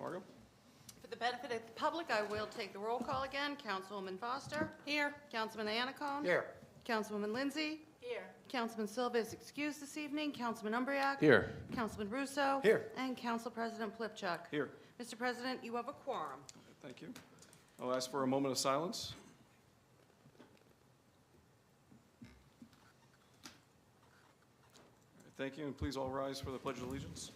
Margot. For the benefit of the public, I will take the roll call again. Councilwoman Foster? Here. Councilman Anacone? Here. Councilwoman Lindsay? Here. Councilman Silva is excused this evening. Councilman Umbriak? Here. Councilman Russo? Here. And Council President Plipchuk? Here. Mr. President, you have a quorum. Thank you. I'll ask for a moment of silence. Thank you, and please all rise for the Pledge of Allegiance.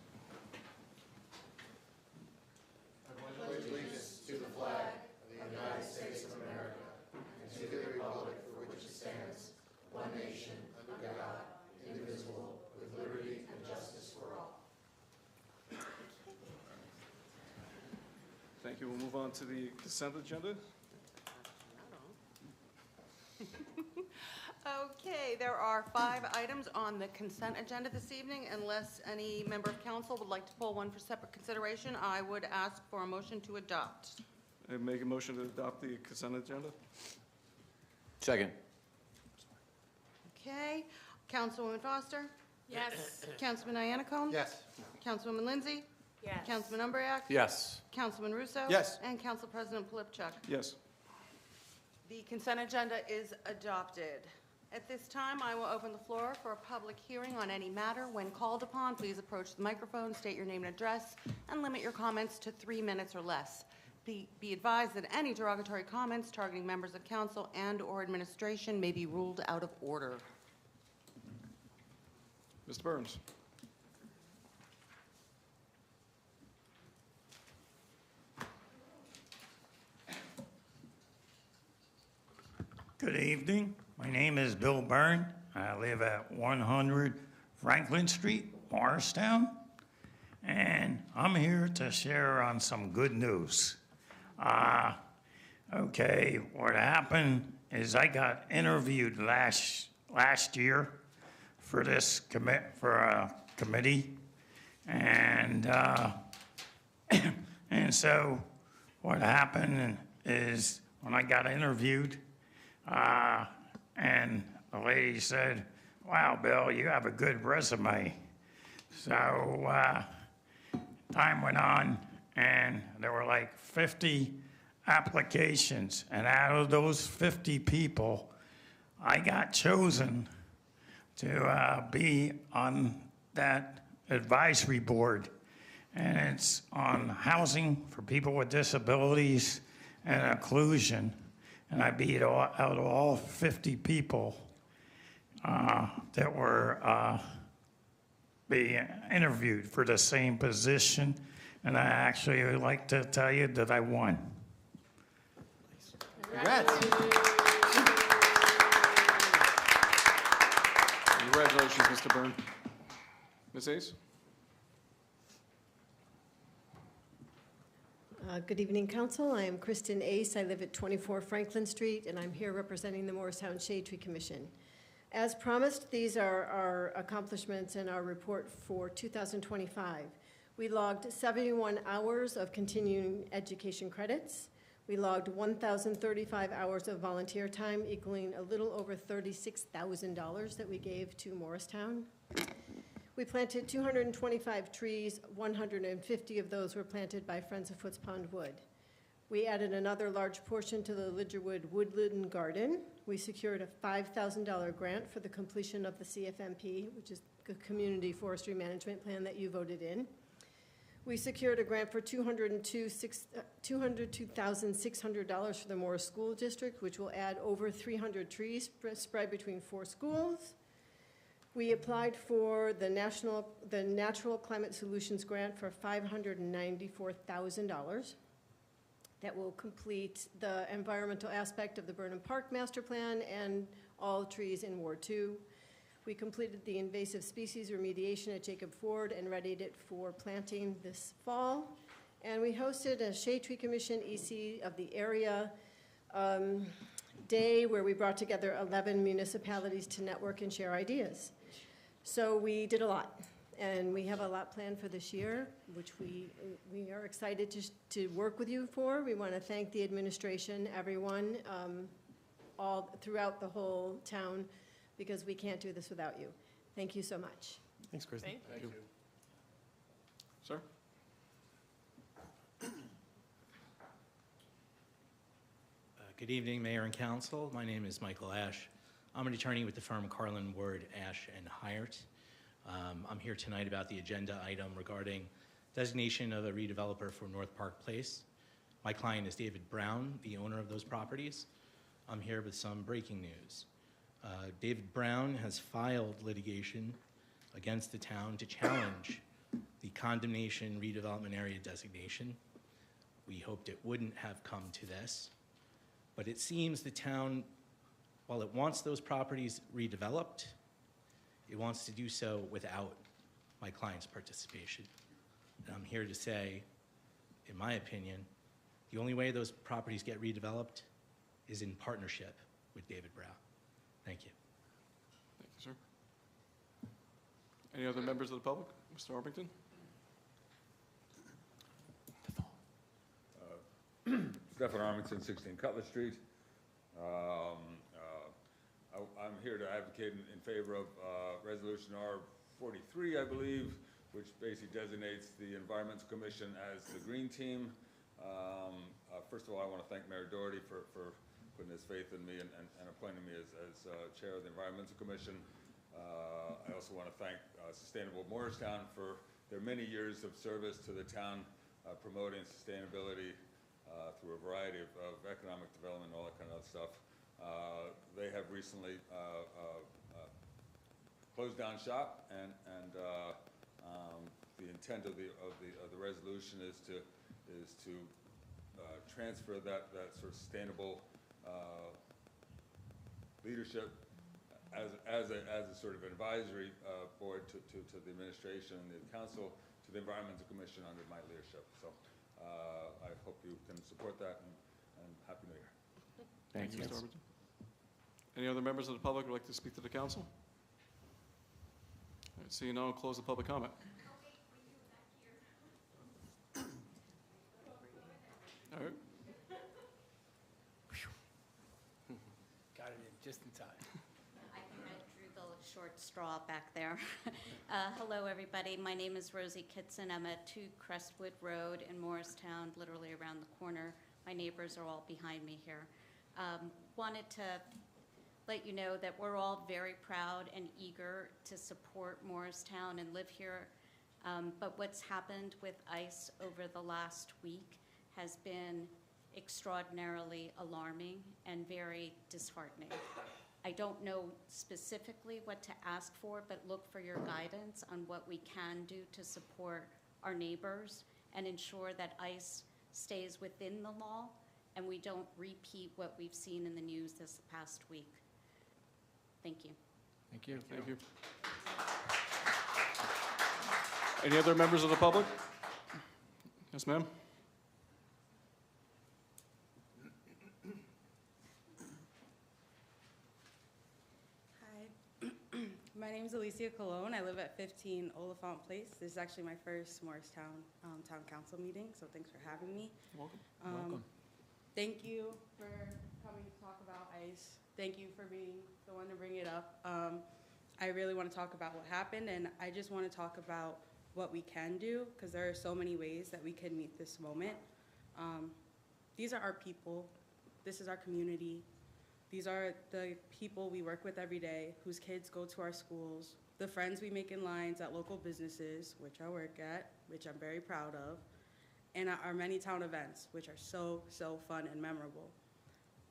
Thank you. We'll move on to the consent agenda. Okay, there are 5 items on the consent agenda this evening. Unless any member of council would like to pull one for separate consideration, I would ask for a motion to adopt. I make a motion to adopt the consent agenda. Second. Okay, Councilwoman Foster? Yes. Councilman Iannicone? Yes. Councilwoman Lindsay? Yes. Councilman Umbriak? Yes. Councilman Russo? Yes. And Council President Plipchuk? Yes. The consent agenda is adopted. At this time, I will open the floor for a public hearing on any matter. When called upon, please approach the microphone, state your name and address, and limit your comments to 3 minutes or less. Be advised that any derogatory comments targeting members of council and/or administration may be ruled out of order. Mr. Burns. Good evening. My name is Bill Byrne. I live at 100 Franklin Street, Morristown. And I'm here to share on some good news. Okay, what happened is I got interviewed last year for this committee. And and so what happened is when I got interviewed, and the lady said, "Wow, Bill, you have a good resume." So time went on, and there were like 50 applications. And out of those 50 people, I got chosen to be on that advisory board. And it's on housing for people with disabilities and inclusion. And I beat out of all 50 people that were being interviewed for the same position. And I actually would like to tell you that I won. Congrats. Congratulations, Mr. Byrne. Ms. Ace? Good evening, Council. I am Kristen Ace. I live at 24 Franklin Street, and I'm here representing the Morristown Shade Tree Commission. As promised, these are our accomplishments in our report for 2025. We logged 71 hours of continuing education credits. We logged 1,035 hours of volunteer time, equaling a little over $36,000 that we gave to Morristown. We planted 225 trees. 150 of those were planted by Friends of Foots Pond Wood. We added another large portion to the Lidgerwood Woodland Garden. We secured a $5,000 grant for the completion of the CFMP, which is the Community Forestry Management Plan that you voted in. We secured a grant for $202,600 for the Morris School District, which will add over 300 trees spread between 4 schools. We applied for the Natural Climate Solutions Grant for $594,000. That will complete the environmental aspect of the Burnham Park Master Plan and all trees in Ward 2. We completed the invasive species remediation at Jacob Ford and readied it for planting this fall. And we hosted a Shade Tree Commission EC of the area day where we brought together 11 municipalities to network and share ideas. So we did a lot, and we have a lot planned for this year, which we are excited to work with you for. We want to thank the administration, everyone, all throughout the whole town, because we can't do this without you. Thank you so much. Thanks, Kristen. Thank you. Sir? Good evening, Mayor and Council. My name is Michael Ash. I'm an attorney with the firm Carlin, Ward, Ash, and Hyatt. I'm here tonight about the agenda item regarding designation of a redeveloper for North Park Place. My client is David Brown, the owner of those properties. I'm here with some breaking news. David Brown has filed litigation against the town to challenge the condemnation redevelopment area designation. We hoped it wouldn't have come to this, but it seems the town, while it wants those properties redeveloped, it wants to do so without my client's participation. And I'm here to say, in my opinion, the only way those properties get redeveloped is in partnership with David Brown. Thank you. Thank you, sir. Any other members of the public? Mr. Orpington? Stephen Armington, 16 Cutler Street. I'm here to advocate in favor of Resolution R43, I believe, which basically designates the Environmental Commission as the green team. First of all, I want to thank Mayor Doherty for putting his faith in me and appointing me as chair of the Environmental Commission. I also want to thank Sustainable Morristown for their many years of service to the town, promoting sustainability through a variety of economic development and all that kind of stuff. They have recently closed down shop, and the intent of the resolution is to transfer that sort of sustainable leadership as a sort of advisory board to the administration and the council to the Environmental Commission under my leadership. So I hope you can support that, and Happy New Year. Thank you, Mr. Orpington. Any other members of the public who would like to speak to the council? All right, seeing none, I'll close the public comment. All right. Got it in just in time. I think I drew the short straw back there. Hello, everybody. My name is Rosie Kitson. I'm at 2 Crestwood Road in Morristown, literally around the corner. My neighbors are all behind me here. Wanted to let you know that we're all very proud and eager to support Morristown and live here. But what's happened with ICE over the last week has been extraordinarily alarming and very disheartening. I don't know specifically what to ask for, but look for your guidance on what we can do to support our neighbors and ensure that ICE stays within the law and we don't repeat what we've seen in the news this past week. Thank you. Thank you. Thank you. Any other members of the public? Yes, ma'am. Hi, my name is Alicia Colon. I live at 15 Oliphant Place. This is actually my first Morristown Town Council meeting, so thanks for having me. Welcome. Welcome. Thank you for coming to talk about ICE. Thank you for being the one to bring it up. I really want to talk about what happened, and I just want to talk about what we can do, because there are so many ways that we can meet this moment. These are our people. This is our community. These are the people we work with every day, whose kids go to our schools, the friends we make in lines at local businesses, which I work at, which I'm very proud of, and at our many town events, which are so, so fun and memorable.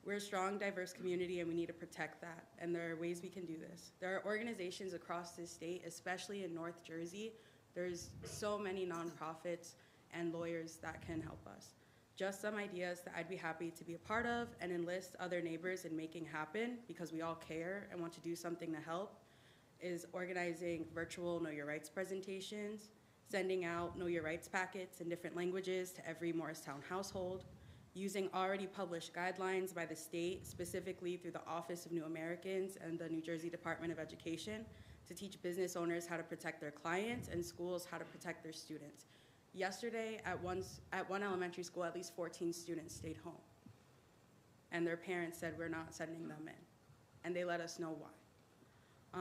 We're a strong, diverse community, and we need to protect that, and there are ways we can do this. There are organizations across this state, especially in North Jersey. There's so many nonprofits and lawyers that can help us. Just some ideas that I'd be happy to be a part of and enlist other neighbors in making happen, because we all care and want to do something to help, is organizing virtual Know Your Rights presentations, sending out Know Your Rights packets in different languages to every Morristown household, using already published guidelines by the state, specifically through the Office of New Americans and the New Jersey Department of Education, to teach business owners how to protect their clients and schools how to protect their students. Yesterday, at one elementary school, at least 14 students stayed home. And their parents said, we're not sending them in. And they let us know why.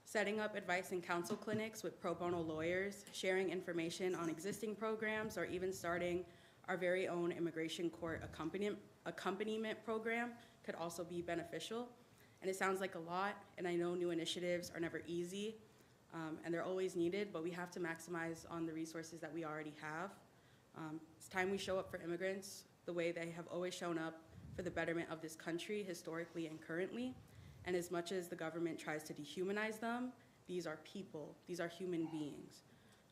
Setting up advice and counsel clinics with pro bono lawyers, sharing information on existing programs, or even starting Our very own immigration court accompaniment program could also be beneficial. And it sounds like a lot, and I know new initiatives are never easy, and they're always needed, but we have to maximize on the resources that we already have. It's time we show up for immigrants the way they have always shown up for the betterment of this country, historically and currently. And as much as the government tries to dehumanize them, these are people, these are human beings.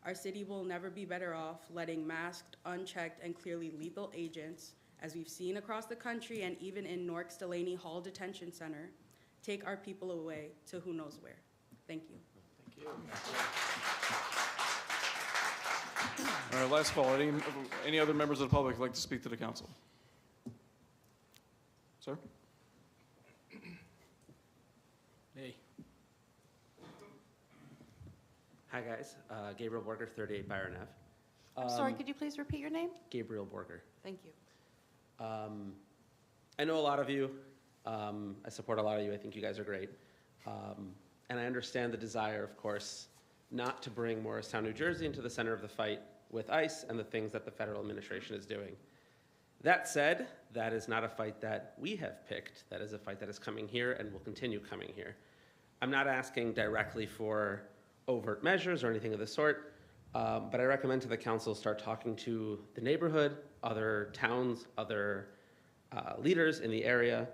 Our city will never be better off letting masked, unchecked, and clearly lethal agents, as we've seen across the country and even in Newark's Delaney Hall Detention Center, take our people away to who knows where. Thank you. All right, last call. Any other members of the public like to speak to the council? Sir? Hey. Hi, guys. Gabriel Borger, 38 Byron Ave. I'm sorry, could you please repeat your name? Gabriel Borger. Thank you. I know a lot of you. I support a lot of you. I think you guys are great. And I understand the desire, of course, not to bring Morristown, New Jersey into the center of the fight with ICE and the things that the federal administration is doing. That said, that is not a fight that we have picked. That is a fight that is coming here and will continue coming here. I'm not asking directly for overt measures or anything of the sort, but I recommend to the council start talking to the neighborhood, other towns, other leaders in the area,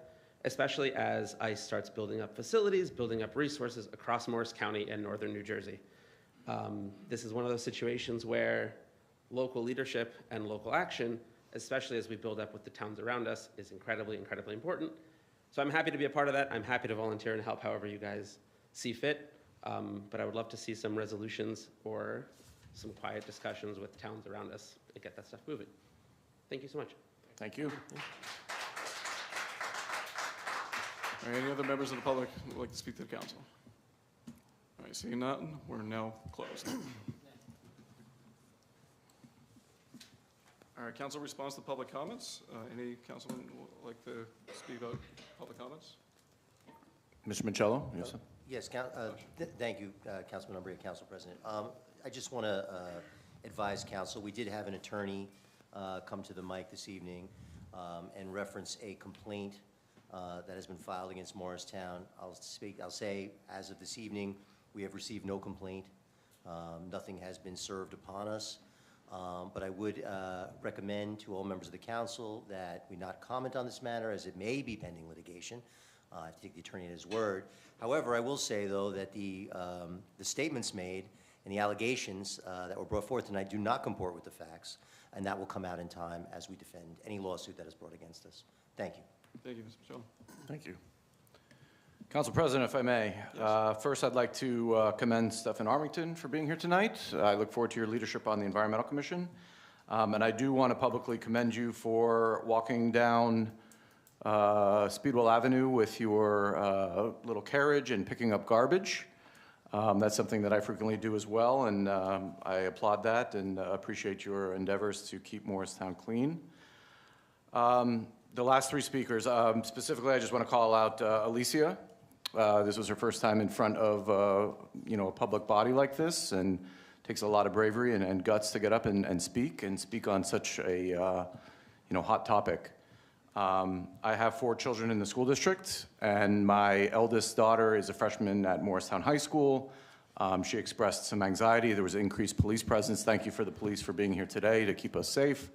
especially as ICE starts building up facilities, building up resources across Morris County and northern New Jersey. This is one of those situations where local leadership and local action, especially as we build up with the towns around us, is incredibly, incredibly important. So I'm happy to be a part of that. I'm happy to volunteer and help however you guys see fit. But I would love to see some resolutions or some quiet discussions with towns around us and get that stuff moving. Thank you so much. Thank you. All right, any other members of the public who would like to speak to the council? All right, seeing none, we're now closed. All right, council response to public comments. Any councilman would like to speak about public comments? Mr. Michello? Yes, sir. Yes, thank you, Councilman Umbria, Council President. I just want to advise council, we did have an attorney come to the mic this evening and reference a complaint that has been filed against Morristown. I'll say, as of this evening, we have received no complaint. Nothing has been served upon us. But I would recommend to all members of the council that we not comment on this matter, as it may be pending litigation. I have to take the attorney at his word. However, I will say, though, that the statements made and the allegations that were brought forth tonight do not comport with the facts, and that will come out in time as we defend any lawsuit that is brought against us. Thank you. Thank you, Mr. Michello. Thank you. Council President, if I may, first I'd like to commend Stephen Armington for being here tonight. I look forward to your leadership on the Environmental Commission. And I do want to publicly commend you for walking down Speedwell Avenue with your little carriage and picking up garbage. That's something that I frequently do as well, and I applaud that and appreciate your endeavors to keep Morristown clean. The last three speakers, specifically I just want to call out Alicia. This was her first time in front of a public body like this, and it takes a lot of bravery and guts to get up and speak on such a hot topic. I have 4 children in the school district, and my eldest daughter is a freshman at Morristown High School. She expressed some anxiety. There was increased police presence. Thank you for the police for being here today to keep us safe.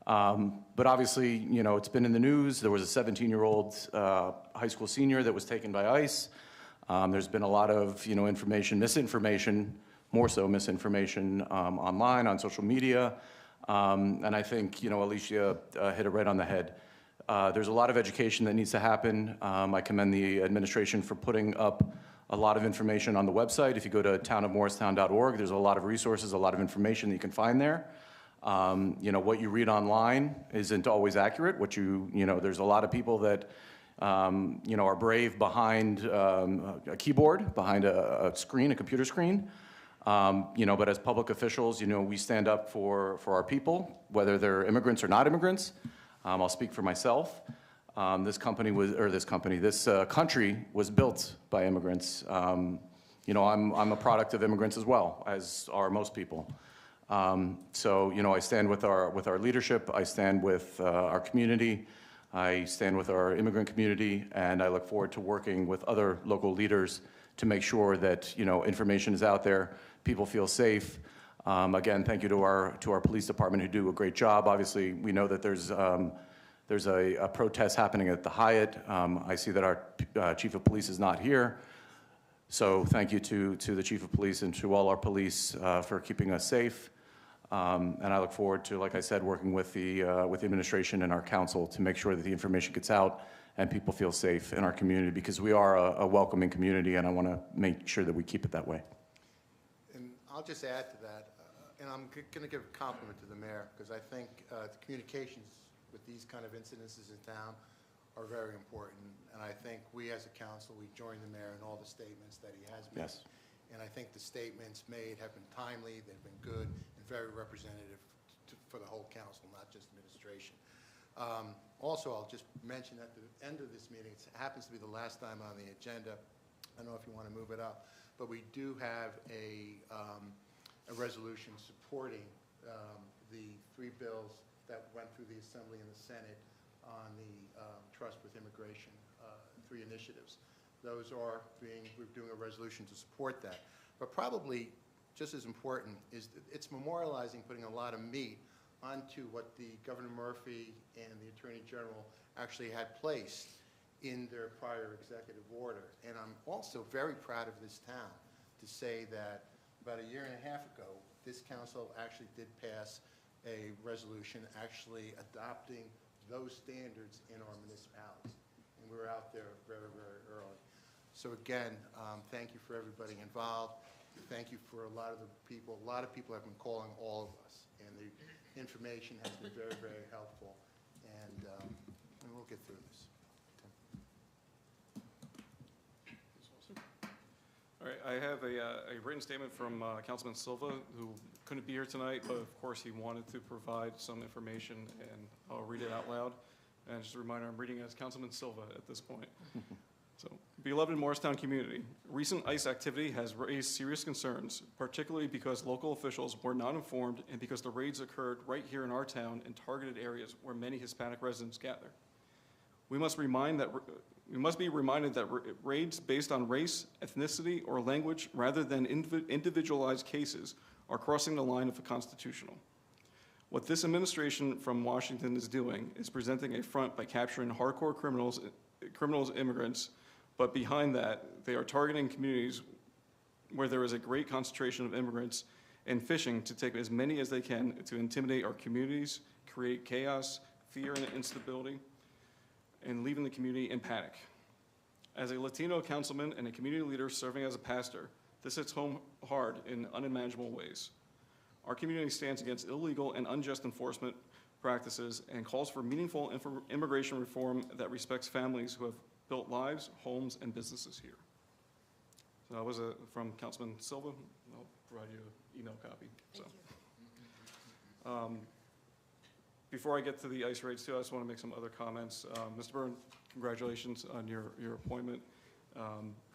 But obviously, it's been in the news. There was a 17-year-old high school senior that was taken by ICE. There's been a lot of, misinformation, more so misinformation online, on social media. And I think, Alicia hit it right on the head. There's a lot of education that needs to happen. I commend the administration for putting up a lot of information on the website. If you go to townofmorristown.org, there's a lot of resources, a lot of information that you can find there. What you read online isn't always accurate. There's a lot of people that, are brave behind a keyboard, behind a screen, a computer screen. But as public officials, we stand up for our people, whether they're immigrants or not immigrants. I'll speak for myself. This country was built by immigrants. I'm a product of immigrants as well, as are most people. So, I stand with our leadership, I stand with our community, I stand with our immigrant community, and I look forward to working with other local leaders to make sure that, information is out there, people feel safe. Again, thank you to our police department who do a great job. Obviously, we know that there's a protest happening at the Hyatt. I see that our chief of police is not here. So thank you to the chief of police and to all our police for keeping us safe. And I look forward to, like I said, working with the administration and our council to make sure that the information gets out and people feel safe in our community, because we are a welcoming community, and I want to make sure that we keep it that way. And I'll just add to that, and I'm going to give a compliment to the mayor, because I think the communications with these kind of incidences in town are very important. And I think we as a council, we join the mayor in all the statements that he has made. Yes. And I think the statements made have been timely, they've been good, and very representative for the whole council, not just administration. Also, I'll just mention at the end of this meeting, it happens to be the last time on the agenda. I don't know if you want to move it up, but we do have a resolution supporting the 3 bills that went through the Assembly and the Senate on the Trust with Immigration, 3 initiatives. Those are we're doing a resolution to support that. But probably just as important is it's memorializing, putting a lot of meat onto what the Governor Murphy and the Attorney General actually had placed in their prior executive order. And I'm also very proud of this town to say that about a year and a half ago, this council actually did pass a resolution actually adopting those standards in our municipalities. And we were out there very, very early. So again, thank you for everybody involved. Thank you for a lot of people. A lot of people have been calling all of us, and the information has been very, very helpful. And we'll get through this. All right, I have a written statement from Councilman Silva, who couldn't be here tonight, but of course he wanted to provide some information, and I'll read it out loud. And just a reminder, I'm reading as Councilman Silva at this point. So, beloved Morristown community, recent ICE activity has raised serious concerns, particularly because local officials were not informed and because the raids occurred right here in our town in targeted areas where many Hispanic residents gather. We must be reminded that raids based on race, ethnicity, or language, rather than individualized cases, are crossing the line of the constitutional. What this administration from Washington is doing is presenting a front by capturing hardcore criminals, immigrants, but behind that, they are targeting communities where there is a great concentration of immigrants and fishing to take as many as they can to intimidate our communities, create chaos, fear, and instability, and leaving the community in panic. As a Latino councilman and a community leader serving as a pastor, this hits home hard in unimaginable ways. Our community stands against illegal and unjust enforcement practices and calls for meaningful immigration reform that respects families who have built lives, homes, and businesses here. So that was from Councilman Silva. I'll provide you an email copy. Thank you. Before I get to the ICE raids too, I just want to make some other comments. Mr. Byrne, congratulations on your appointment.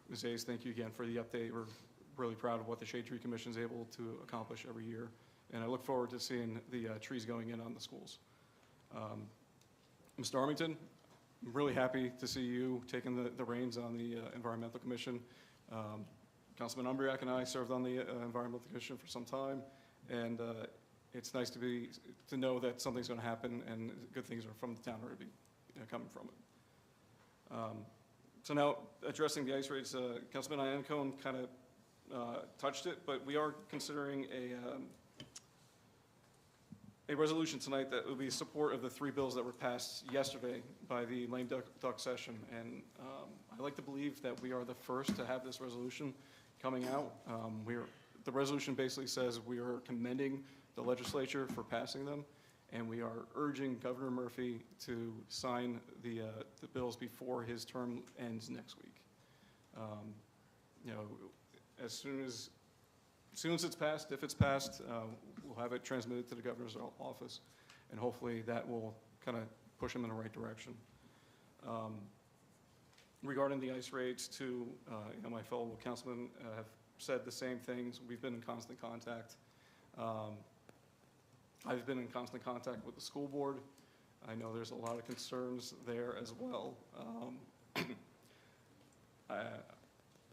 Ms. Hayes, thank you again for the update. We're really proud of what the Shade Tree Commission is able to accomplish every year. And I look forward to seeing the trees going in on the schools. Mr. Armington, I'm really happy to see you taking the reins on the Environmental Commission. Councilman Umbriak and I served on the Environmental Commission for some time, and it's nice to know that something's going to happen and good things are from the town are to be coming from it. So now, addressing the ICE raids, Councilman Iancone kind of touched it, but we are considering a resolution tonight that will be in support of the 3 bills that were passed yesterday by the lame duck session. And I like to believe that we are the first to have this resolution coming out. The resolution basically says we are commending the legislature for passing them, and we are urging Governor Murphy to sign the bills before his term ends next week. As soon as it's passed, if it's passed, we'll have it transmitted to the governor's office, and hopefully that will kind of push him in the right direction. Regarding the ICE raids, too, my fellow councilmen have said the same things. We've been in constant contact. I've been in constant contact with the school board. I know there's a lot of concerns there as well.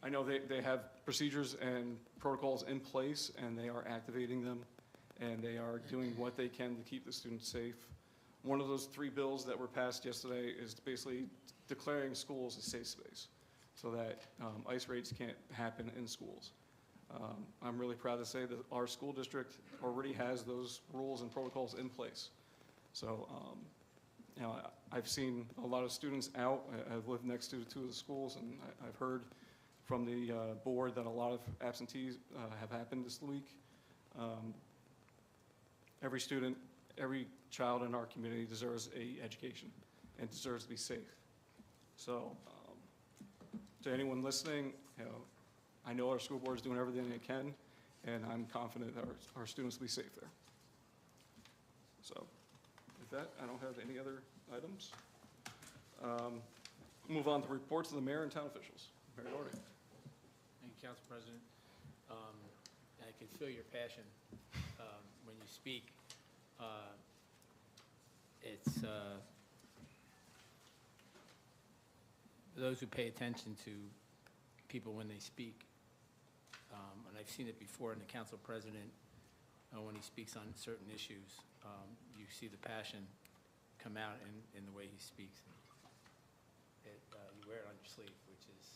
I know they have procedures and protocols in place, and they are activating them, and they are doing what they can to keep the students safe. One of those 3 bills that were passed yesterday is basically declaring schools a safe space so that ICE raids can't happen in schools. I'm really proud to say that our school district already has those rules and protocols in place. So, you know, I've seen a lot of students out. I've lived next to 2 of the schools, and I've heard from the board that a lot of absentees have happened this week. Every student, every child in our community deserves an education and deserves to be safe. So, to anyone listening, you know, I know our school board is doing everything they can, and I'm confident that our students will be safe there. So, with that, I don't have any other items. Move on to reports of the mayor and town officials. Mayor Doherty. Thank you, Council President. I can feel your passion when you speak. It's those who pay attention to people when they speak, and I've seen it before in the Council President, when he speaks on certain issues, you see the passion come out in the way he speaks. You wear it on your sleeve, which is...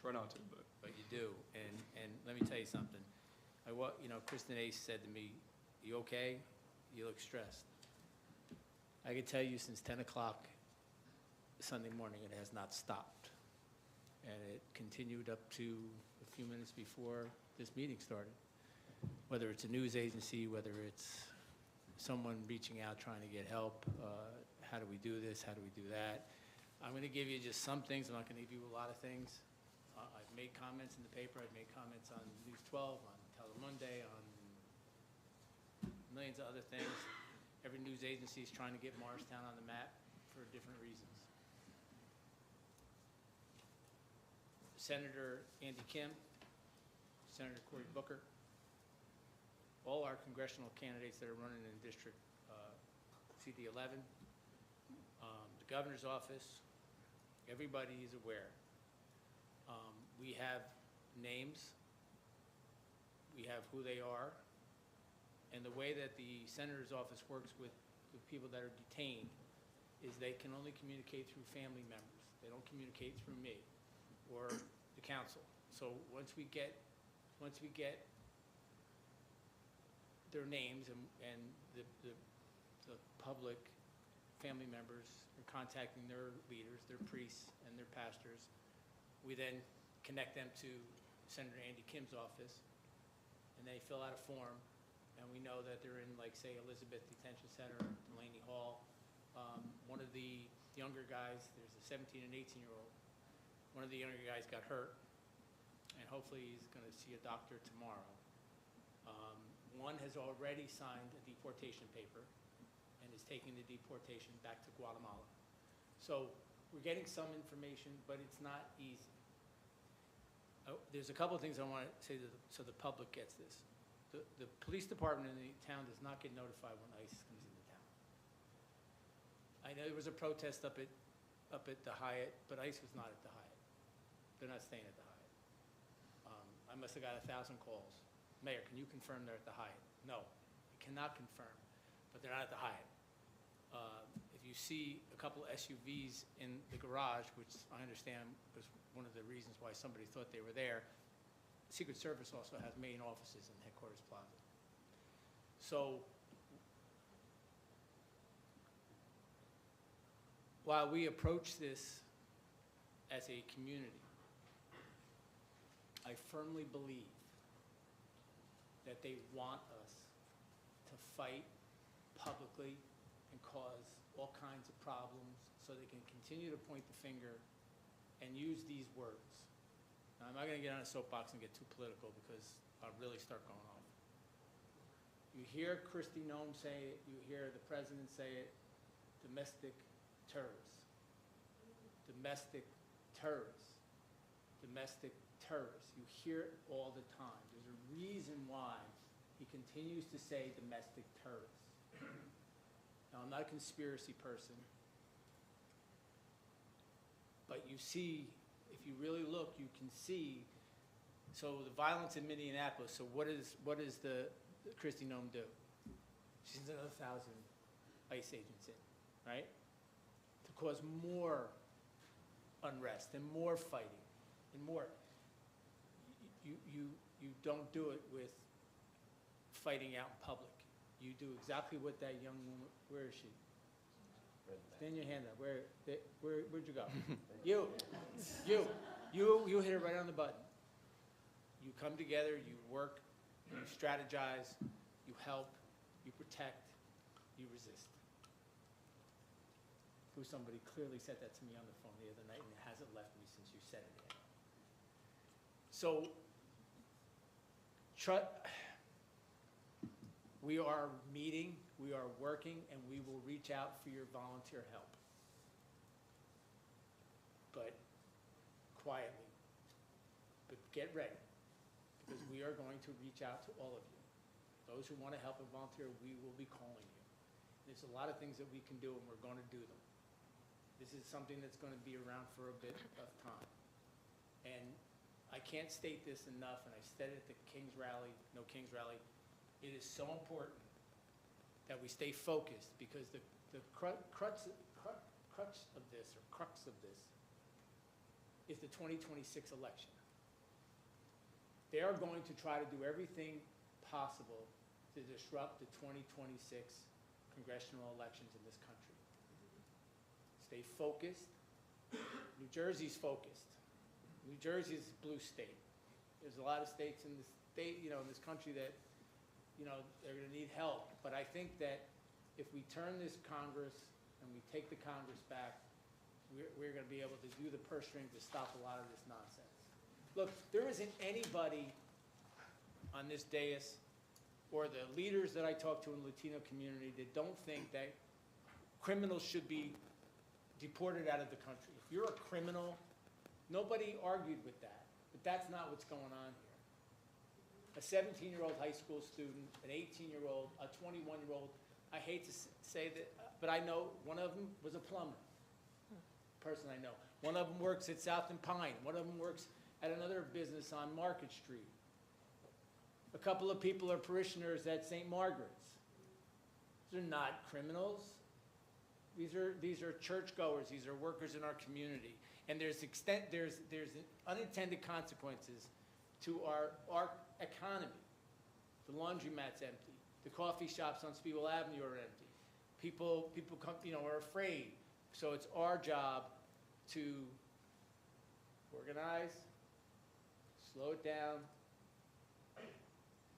Try not to, but you do. And let me tell you something. You know, Kristen Ace said to me, "You okay? You look stressed." I can tell you since 10 o'clock Sunday morning, it has not stopped. And it continued up to a few minutes before this meeting started. Whether it's a news agency, whether it's someone reaching out trying to get help, how do we do this, how do we do that? I'm going to give you just some things. I'm not going to give you a lot of things. I've made comments in the paper. I've made comments on News 12, on Telemundo, on millions of other things. Every news agency is trying to get Morristown on the map for different reasons. Senator Andy Kim, Senator Cory Booker, all our congressional candidates that are running in District CD11, the governor's office, everybody is aware. We have names, we have who they are, and the way that the senator's office works with people that are detained is they can only communicate through family members. They don't communicate through me or the council. So once we get their names and the public family members are contacting their leaders, their priests and their pastors, we then connect them to Senator Andy Kim's office, and they fill out a form, and we know that they're in, like, say, Elizabeth Detention Center, Delaney Hall. One of the younger guys, there's a 17 and 18-year-old, one of the younger guys got hurt, and hopefully he's going to see a doctor tomorrow. One has already signed a deportation paper and is taking the deportation back to Guatemala. So we're getting some information, but it's not easy. There's a couple of things I want to say so the public gets this. The police department in the town does not get notified when ICE comes into town. I know there was a protest up at the Hyatt, but ICE was not at the Hyatt. They're not staying at the Hyatt. I must have got 1,000 calls. Mayor, can you confirm they're at the Hyatt? No, I cannot confirm, but they're not at the Hyatt. If you see a couple of SUVs in the garage, which I understand was one of the reasons why somebody thought they were there, Secret Service also has main offices in Headquarters Plaza. So while we approach this as a community, I firmly believe that they want us to fight publicly and cause all kinds of problems so they can continue to point the finger and use these words. Now, I'm not going to get on a soapbox and get too political because I'll really start going off. You hear Kristi Noem say it, you hear the president say it, domestic terrorists. Domestic terrorists. Domestic terrorists. You hear it all the time. There's a reason why he continues to say domestic terrorists. Now, I'm not a conspiracy person, but you see, if you really look, you can see, so the violence in Minneapolis, so what does the Kristi Noem do? She sends another 1,000 ICE agents in, right? To cause more unrest and more fighting and more. You don't do it with fighting out in public. You do exactly what that young woman, where is she? Stand your hand up. Where'd you go? You hit it right on the button. You come together, you work, you strategize, you help, you protect, you resist. Somebody clearly said that to me on the phone the other night, and it hasn't left me since you said it yet. So, we are meeting, we are working, and we will reach out for your volunteer help. But quietly, but get ready, because we are going to reach out to all of you. Those who want to help and volunteer, we will be calling you. There's a lot of things that we can do, and we're going to do them. This is something that's going to be around for a bit of time. And I can't state this enough, and I said it at the King's Rally, No King's Rally. It is so important that we stay focused, because the crux of this is the 2026 election. They are going to try to do everything possible to disrupt the 2026 congressional elections in this country. Stay focused. New Jersey's focused. New Jersey is a blue state. There's a lot of states in this state, in this country that, they're going to need help. But I think that if we turn this Congress and we take the Congress back, we're going to be able to do the purse strings to stop a lot of this nonsense. Look, there isn't anybody on this dais or the leaders that I talk to in the Latino community that don't think that criminals should be deported out of the country. If you're a criminal, nobody argued with that, but that's not what's going on here. A 17-year-old high school student, an 18-year-old, a 21-year-old, I hate to say that, but I know one of them was a plumber, person I know. One of them works at South and Pine. One of them works at another business on Market Street. A couple of people are parishioners at St. Margaret's. They're not criminals. These are churchgoers. These are workers in our community. And there's unintended consequences to our economy. The laundromat's empty. The coffee shops on Spiegel Avenue are empty. People come, are afraid. So it's our job to organize, slow it down,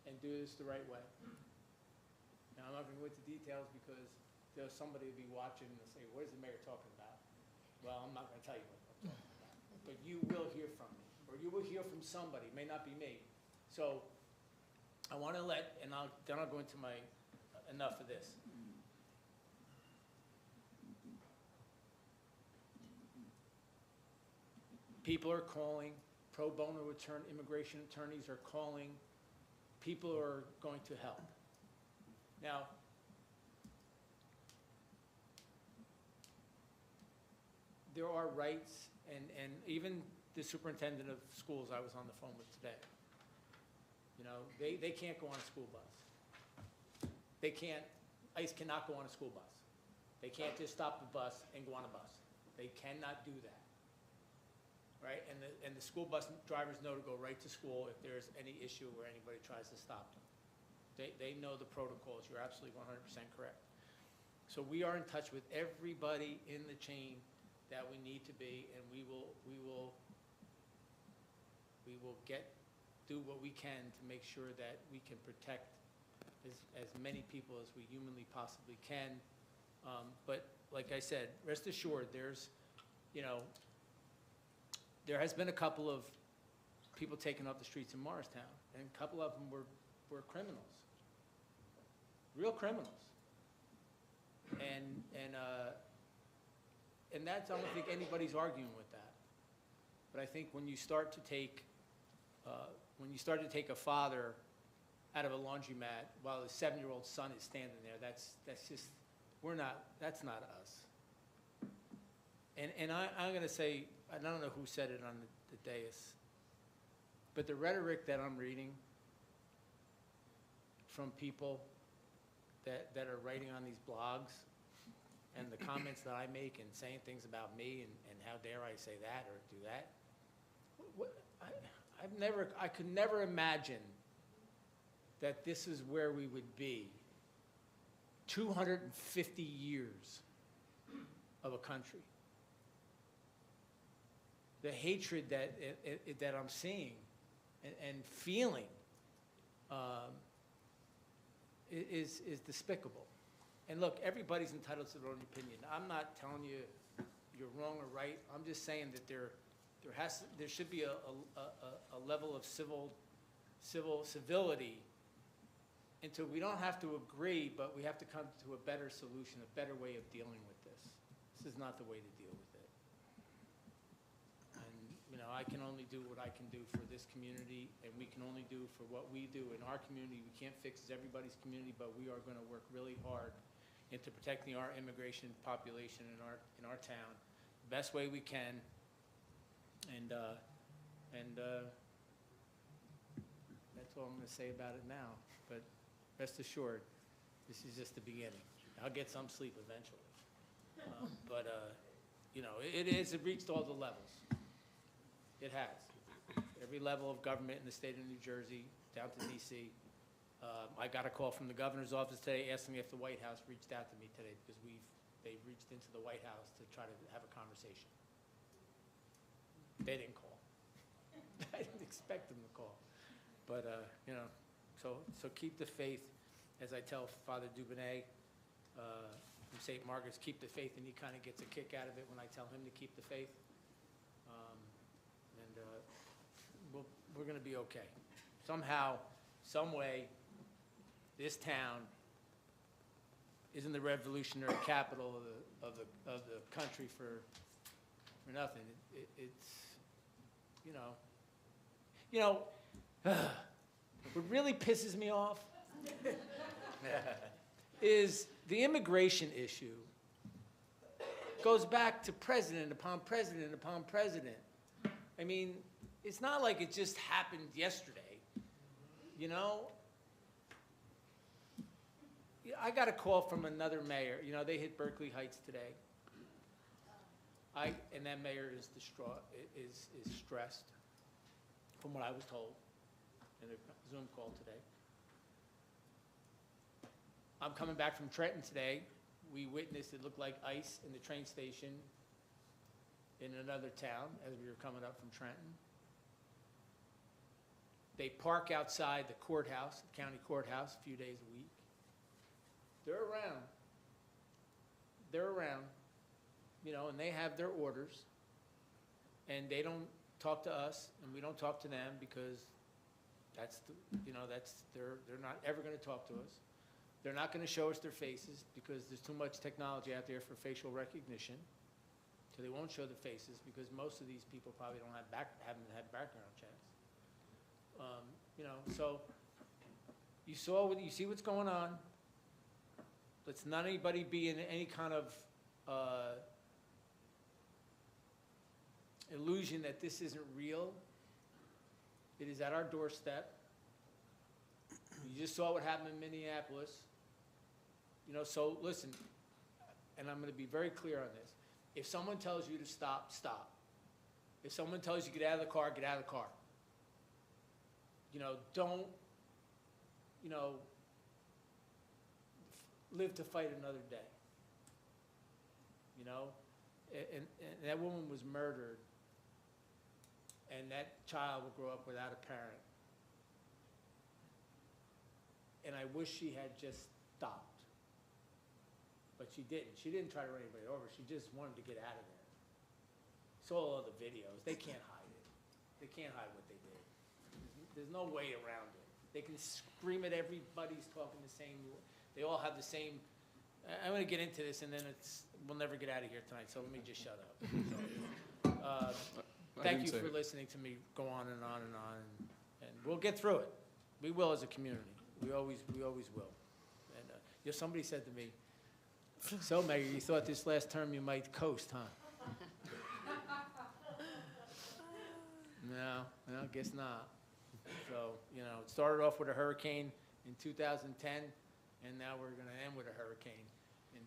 and do this the right way. Now, I'm not going to go into details because there's somebody will be watching and they'll say, what is the mayor talking about? Well, I'm not going to tell you what I'm talking about. But you will hear from me, or you will hear from somebody. It may not be me. So I want to then I'll go into my, enough of this. People are calling, pro bono immigration attorneys are calling. People are going to help. Now, there are rights, and even the superintendent of schools I was on the phone with today, they can't go on a school bus. ICE cannot go on a school bus. They can't just stop the bus and go on a bus. They cannot do that. Right? And the school bus drivers know to go right to school if there's any issue where anybody tries to stop them. They know the protocols. You're absolutely 100% correct. So we are in touch with everybody in the chain that we need to be, and we will do what we can to make sure that we can protect as many people as we humanly possibly can. But like I said, rest assured, there has been a couple of people taken off the streets in Morristown, and a couple of them were criminals, real criminals. And that's, I don't think anybody's arguing with that. But I think when you start to take a father out of a laundromat while his 7-year-old son is standing there. That's just, that's not us. And I'm going to say, I don't know who said it on the dais, but the rhetoric that I'm reading from people that are writing on these blogs and the comments that I make and saying things about me and how dare I say that or do that, I could never imagine that this is where we would be 250 years of a country. The hatred that I'm seeing and feeling is despicable. And look, everybody's entitled to their own opinion. I'm not telling you you're wrong or right. I'm just saying that there should be a level of civility until we don't have to agree, but we have to come to a better solution, a better way of dealing with this. This is not the way to deal with it. And, you know, I can only do what I can do for this community, and we can only do for what we do in our community. We can't fix everybody's community, but we are going to work really hard into protecting our immigration population in our town the best way we can. And that's all I'm going to say about it now. But rest assured, this is just the beginning. I'll get some sleep eventually. You know, it reached all the levels. It has. Every level of government in the state of New Jersey, down to D.C. I got a call from the governor's office today asking me if the White House reached out to me today because they reached into the White House to try to have a conversation. They didn't call. I didn't expect them to call. But, you know, so keep the faith, as I tell Father Dubonnet from St. Margaret's, keep the faith, and he kind of gets a kick out of it when I tell him to keep the faith. We're going to be okay. Somehow, some way, this town isn't the revolutionary capital of the country for nothing. It's, you know, what really pisses me off is the immigration issue goes back to president upon president upon president. I mean, it's not like it just happened yesterday, you know? I got a call from another mayor. You know, they hit Berkeley Heights today. And that mayor is distraught, is stressed, from what I was told in a Zoom call today. I'm coming back from Trenton today. We witnessed, it looked like ice in the train station in another town as we were coming up from Trenton. They park outside the courthouse, the county courthouse, a few days a week. They're around. They're around, you know, and they have their orders. And they don't talk to us, and we don't talk to them because that's, they're not ever going to talk to us. They're not going to show us their faces because there's too much technology out there for facial recognition. So they won't show the faces because most of these people probably haven't had background checks. You know, so you see what's going on. Let's not anybody be in any kind of illusion that this isn't real. It is at our doorstep. You just saw what happened in Minneapolis. You know, so listen, and I'm going to be very clear on this. If someone tells you to stop, stop. If someone tells you to get out of the car, get out of the car. You know, don't, you know, live to fight another day. You know, and that woman was murdered, and that child will grow up without a parent. And I wish she had just stopped. But she didn't. She didn't try to run anybody over. She just wanted to get out of there. Saw all the videos. They can't hide it. They can't hide what they did. There's no way around it. They can scream at everybody's talking the same. They all have the same. I'm going to get into this, and then we'll never get out of here tonight, so let me just shut up. Thank you for listening to me go on and on and on, and we'll get through it. We will as a community. We always will. And, somebody said to me, "So, Mayor, you thought this last term you might coast, huh?" No, I guess not. So, it started off with a hurricane in 2010, and now we're going to end with a hurricane in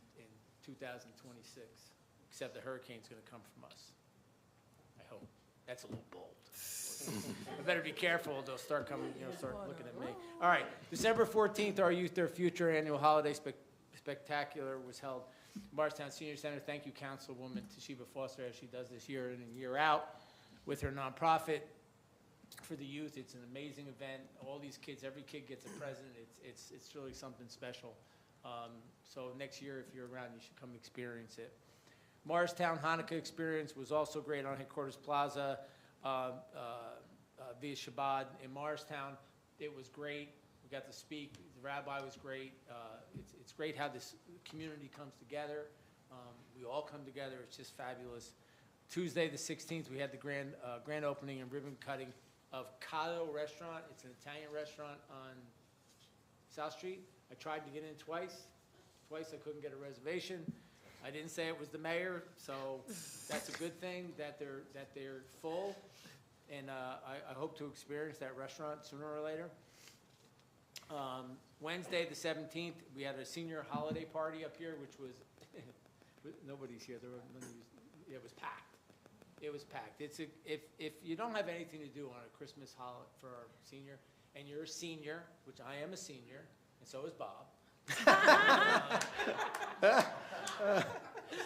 2026, except the hurricane's going to come from us. I hope. That's a little bold. I better be careful. They'll start coming, start looking at me. All right, December 14th, our Youth Their Future annual holiday spectacular was held at Morristown Senior Center. Thank you, Councilwoman Toshiba Foster, as she does this year in and year out with her nonprofit for the youth. It's an amazing event. All these kids, every kid gets a present. It's really something special. So next year, if you're around, you should come experience it. Morristown Hanukkah experience was also great on Headquarters Plaza via Shabbat in Morristown. It was great. We got to speak. The rabbi was great. It's great how this community comes together. We all come together. It's just fabulous. Tuesday the 16th, we had the grand opening and ribbon cutting of Cado Restaurant. It's an Italian restaurant on South Street. I tried to get in twice. Twice I couldn't get a reservation. I didn't say it was the mayor, so that's a good thing that they're full. And I hope to experience that restaurant sooner or later. Wednesday the 17th, we had a senior holiday party up here, which was nobody's here. It was packed. It was packed. If you don't have anything to do on a Christmas holiday for our senior, and you're a senior, which I am a senior, and so is Bob. Just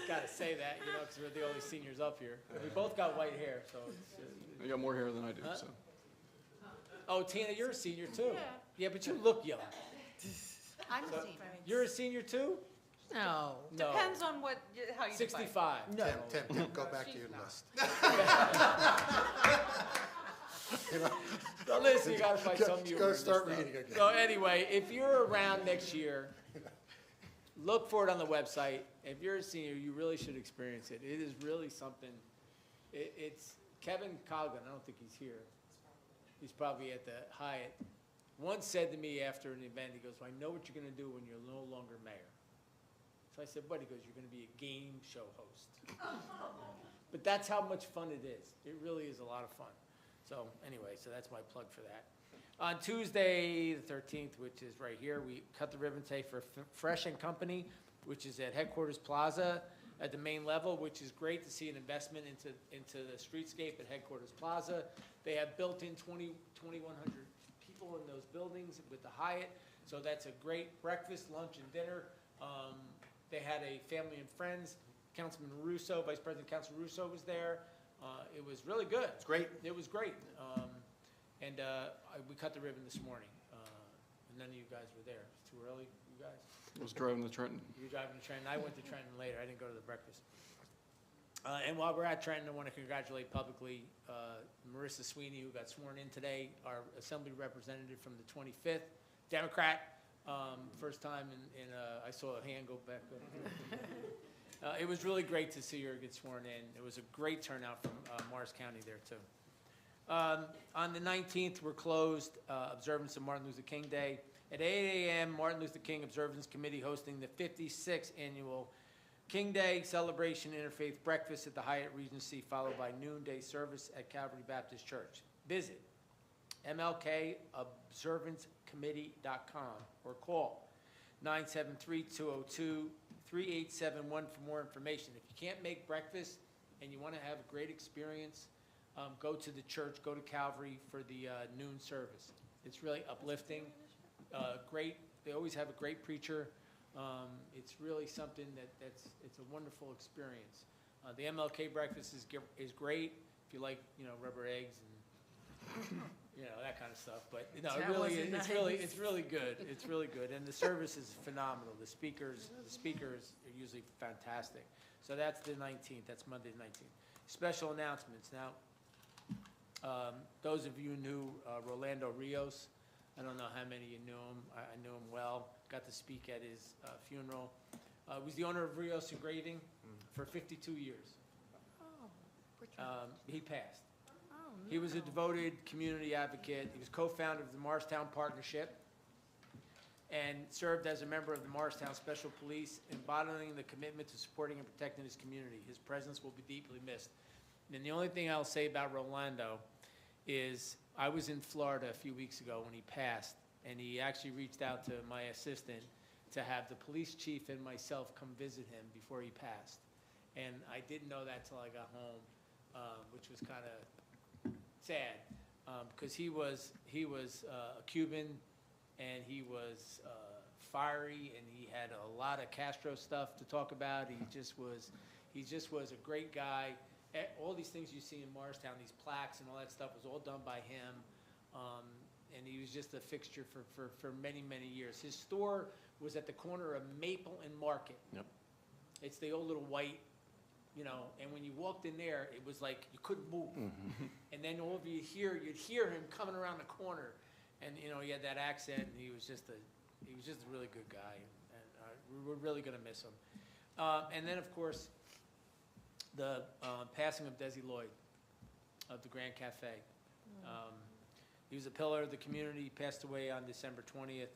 got to say that, because we're the only seniors up here. We both got white hair, so You got more hair than I do, so. Oh, Tina, you're a senior too. Yeah, but you look young. I'm a senior. You're a senior too? No. No. Depends on how you define it. 65. No. Tim, go back to your list. So listen, you gotta find some humor. Go in this start stuff. reading again. So anyway, if you're around next year, look for it on the website. If you're a senior, you really should experience it. It is really something. It's Kevin Coggan. I don't think he's here. He's probably at the Hyatt. Once said to me after an event, he goes, "I know what you're gonna do when you're no longer mayor." So I said, "What?" He goes, "You're gonna be a game show host." But that's how much fun it is. It really is a lot of fun. So anyway, so that's my plug for that. On Tuesday, the 13th, which is right here, we cut the ribbon today for Fresh and Company, which is at Headquarters Plaza at the main level, which is great to see an investment into the streetscape at Headquarters Plaza. They have built-in 2,100 people in those buildings with the Hyatt, so that's a great breakfast, lunch, and dinner. They had a family and friends. Councilman Russo, Vice President Councilman Russo was there. It was really good. It's great. It was great. We cut the ribbon this morning, and none of you guys were there. It's too early, you guys? I was driving to Trenton. You were driving to Trenton. I went to Trenton later. I didn't go to the breakfast. And while we're at Trenton, I want to congratulate publicly Marissa Sweeney, who got sworn in today, our Assembly representative from the 25th, Democrat. First time I saw a hand go back up. It was really great to see her get sworn in. It was a great turnout from Morris County there, too. On the 19th, we're closed, observance of Martin Luther King Day. At 8 a.m., Martin Luther King Observance Committee hosting the 56th Annual King Day Celebration Interfaith Breakfast at the Hyatt Regency, followed by noonday service at Calvary Baptist Church. Visit mlkobservancecommittee.com or call 973-202-3871 for more information. If you can't make breakfast and you want to have a great experience, go to the church, go to Calvary for the noon service. It's really uplifting, great. They always have a great preacher. It's really something it's a wonderful experience. The MLK breakfast is great if you like, rubber eggs and that kind of stuff. But it's really good. It's really good, and the service is phenomenal. The speakers are usually fantastic. So that's the 19th. That's Monday the 19th. Special announcements now. Those of you who knew Rolando Rios, I don't know how many of you knew him. I knew him well. Got to speak at his funeral. He was the owner of Rios Engraving for 52 years. He passed. He was a devoted community advocate. He was co-founder of the Morristown Partnership. and served as a member of the Morristown Special Police, embodying the commitment to supporting and protecting his community. His presence will be deeply missed. And the only thing I'll say about Rolando is I was in Florida a few weeks ago when he passed, and he actually reached out to my assistant to have the police chief and myself come visit him before he passed. And I didn't know that till I got home, which was kind of sad, because he was a Cuban, and he was fiery, and he had a lot of Castro stuff to talk about. He just was a great guy. All these things you see in Morristown, these plaques and all that stuff, was all done by him. And he was just a fixture for many, many years. His store was at the corner of Maple and Market. Yep. It's the old little white, you know, and when you walked in there, it was like you couldn't move. And then all of you'd hear him coming around the corner. And, you know, he had that accent, and he was just a really good guy. And we're really going to miss him. And then, of course, the passing of Desi Lloyd of the Grand Cafe. He was a pillar of the community. He passed away on December 20th.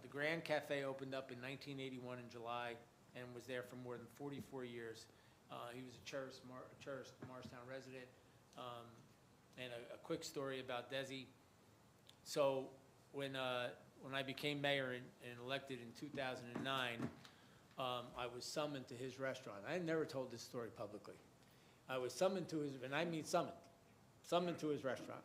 The Grand Cafe opened up in 1981 in July and was there for more than 44 years. He was a cherished Morristown resident. And a quick story about Desi. So when I became mayor and elected in 2009, I was summoned to his restaurant. I had never told this story publicly. I was summoned to his, and I mean summoned to his restaurant.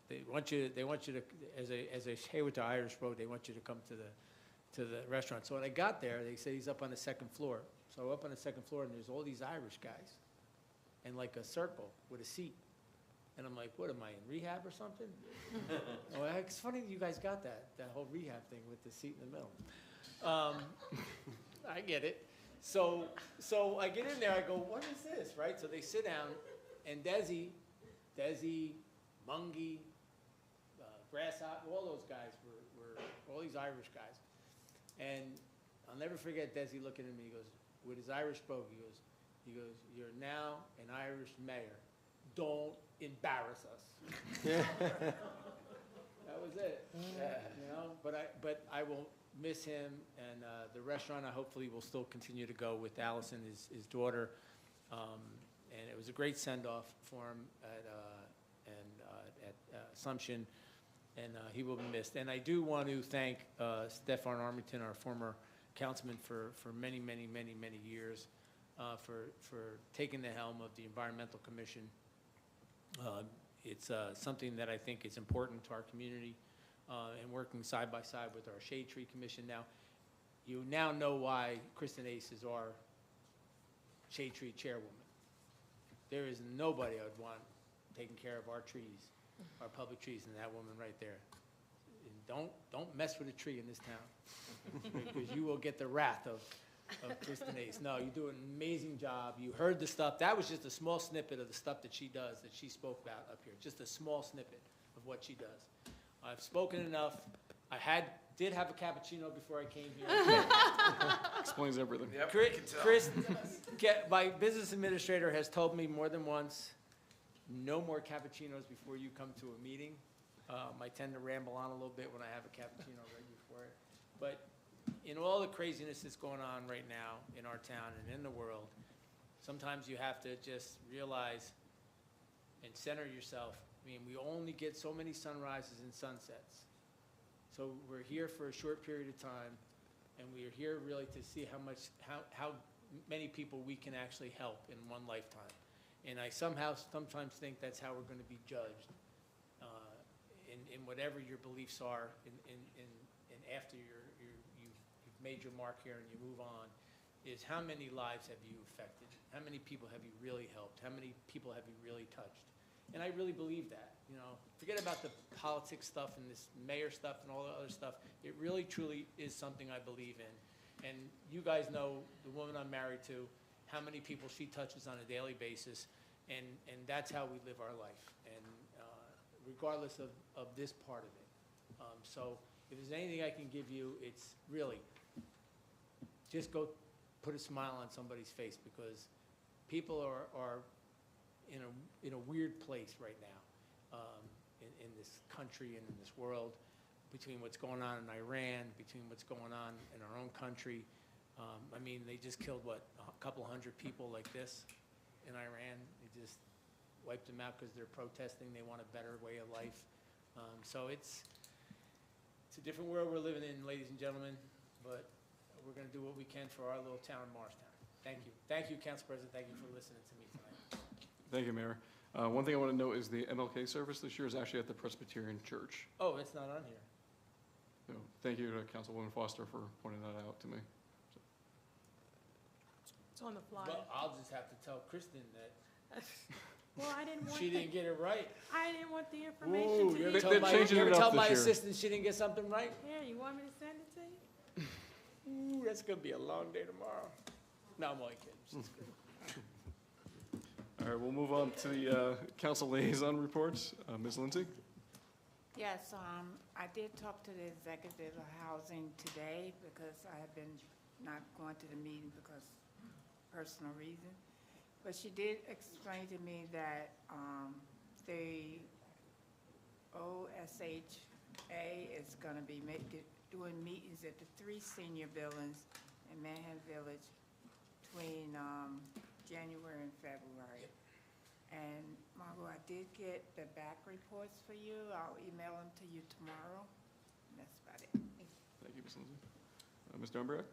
They want you to, as a Hayward to Irish Road, they want you to come to the restaurant. So when I got there, they said he's up on the second floor. So up on the second floor, and there's all these Irish guys, and like a circle with a seat. And I'm like, what, am I in rehab or something? Well, it's funny that you guys got that whole rehab thing with the seat in the middle. I get it. So I get in there, I go, what is this, right? So they sit down, and Desi, Mungie, Grasshopper, all those guys were all these Irish guys. And I'll never forget Desi looking at me, he goes, with his Irish brogue, he goes, you're now an Irish mayor. Don't embarrass us. That was it. You know, but I will miss him, and the restaurant I hopefully will still continue to go with Allison, his daughter, and it was a great send-off for him at Assumption, and he will be missed. And I do want to thank Stefan Armington, our former councilman, for many, many, many, many years, for taking the helm of the Environmental Commission. It's something that I think is important to our community, and working side by side with our Shade Tree Commission. Now, you now know why Kristen Ace is our Shade Tree Chairwoman. There is nobody I would want taking care of our trees, our public trees, than that woman right there. And don't mess with a tree in this town, because you will get the wrath of Kristen Ace. No, you do an amazing job. You heard the stuff. That was just a small snippet of the stuff that she does, that she spoke about up here. Just a small snippet of what she does. I've spoken enough. I did have a cappuccino before I came here. Explains everything. Yep, Chris, my business administrator has told me more than once, no more cappuccinos before you come to a meeting. I tend to ramble on a little bit when I have a cappuccino right before it. But in all the craziness that's going on right now in our town and in the world, sometimes you have to just realize and center yourself. I mean, we only get so many sunrises and sunsets. So we're here for a short period of time, and we are here really to see how many people we can actually help in one lifetime. And I sometimes think that's how we're going to be judged, in whatever your beliefs are, and after you've made your mark here and you move on, is how many lives have you affected? How many people have you really helped? How many people have you really touched? And I really believe that, you know. Forget about the politics stuff and this mayor stuff and all the other stuff. It really, truly is something I believe in. And you guys know the woman I'm married to, how many people she touches on a daily basis, and that's how we live our life, and regardless of this part of it. So if there's anything I can give you, it's really just go put a smile on somebody's face, because people are in a weird place right now, in this country and in this world. between what's going on in Iran, between what's going on in our own country. I mean, they just killed, what, a couple hundred people like this in Iran. They just wiped them out because they're protesting. They want a better way of life. So it's a different world we're living in, ladies and gentlemen, but we're going to do what we can for our little town of Morristown. Thank you. Thank you, Council President. Thank you for listening to me tonight. Thank you, Mayor. One thing I want to note is the MLK service this year is actually at the Presbyterian Church. Oh, it's not on here. So thank you to Councilwoman Foster for pointing that out to me. It's on the flyer. Well, I'll just have to tell Kristen that Well, I didn't want she didn't get it right. I didn't want the information to You be. ever They're tell my, changing you ever it up tell this my year. assistant she didn't get something right? Yeah, you want me to send it to you? Ooh, that's going to be a long day tomorrow. No, I'm only kidding. She's good. All right, we'll move on to the council liaison reports. Ms. Lindsay? Yes, I did talk to the executive of housing today because I have been not going to the meeting because personal reason. But she did explain to me that the OSHA is going to be doing meetings at the 3 senior buildings in Manhattan Village between January and February. And Margot, I did get the back reports for you. I'll email them to you tomorrow. And that's about it. Thank you, Ms. Lindsay. Mr. Umbriak?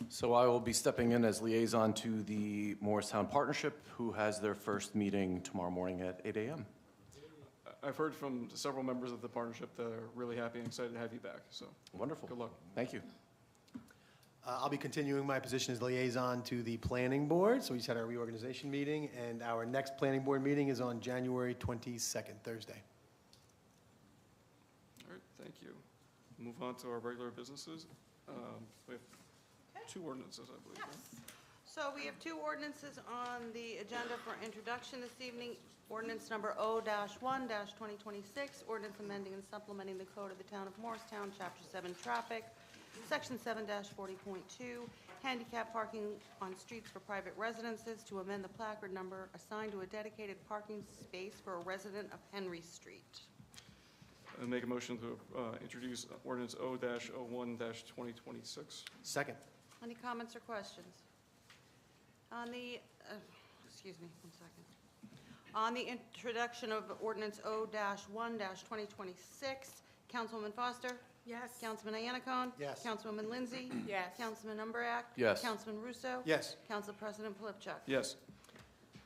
So I will be stepping in as liaison to the Morristown Partnership, who has their first meeting tomorrow morning at 8 a.m. I've heard from several members of the partnership that are really happy and excited to have you back, so Wonderful. good luck. Thank you. I'll be continuing my position as liaison to the planning board. So we just had our reorganization meeting, and our next planning board meeting is on January 22nd, Thursday. All right, thank you. Move on to our regular businesses. We have 2 ordinances, I believe. right? So we have 2 ordinances on the agenda for introduction this evening. Ordinance number O-1-2026, ordinance amending and supplementing the code of the town of Morristown, Chapter 7 Traffic, Section 7-40.2, handicap parking on streets for private residences to amend the placard number assigned to a dedicated parking space for a resident of Henry Street. And make a motion to introduce ordinance O-01-2026. Second. Any comments or questions? On the, excuse me, 1 second. On the introduction of ordinance O-1-2026, Councilwoman Foster? Yes. Councilman Iannacone? Yes. Councilwoman Lindsay? Yes. Councilman Umbriak? Yes. Councilman Russo? Yes. Council President Polipchuk? Yes.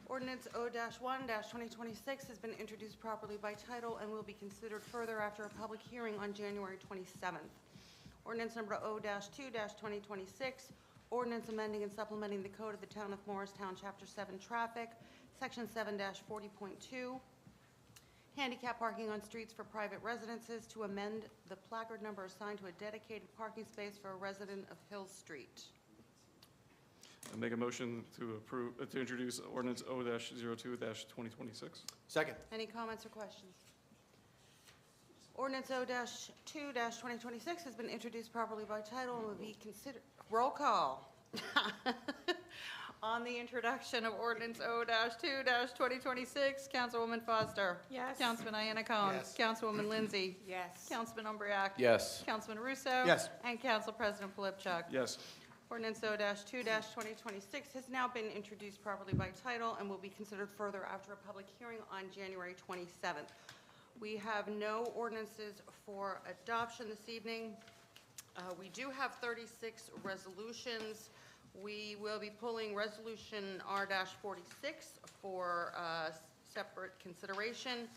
Ordinance O-1-2026 has been introduced properly by title and will be considered further after a public hearing on January 27th. Ordinance number O-2-2026, ordinance amending and supplementing the code of the town of Morristown, Chapter 7 Traffic, Section 7-40.2, handicap parking on streets for private residences to amend the placard number assigned to a dedicated parking space for a resident of Hill Street. And make a motion to approve, to introduce ordinance O-02-2026. Second. Any comments or questions? Ordinance O-2-2026 has been introduced properly by title and will be considered, roll call. On the introduction of ordinance O-2-2026, Councilwoman Foster. Yes. Councilman Iannacone. Yes. Councilwoman Lindsay. Yes. Councilman Umbriak. Yes. Councilman Russo. Yes. And Council President Polipchuk. Yes. Ordinance O-2-2026 has now been introduced properly by title and will be considered further after a public hearing on January 27th. We have no ordinances for adoption this evening. We do have 36 resolutions. We will be pulling Resolution R-46 for separate consideration.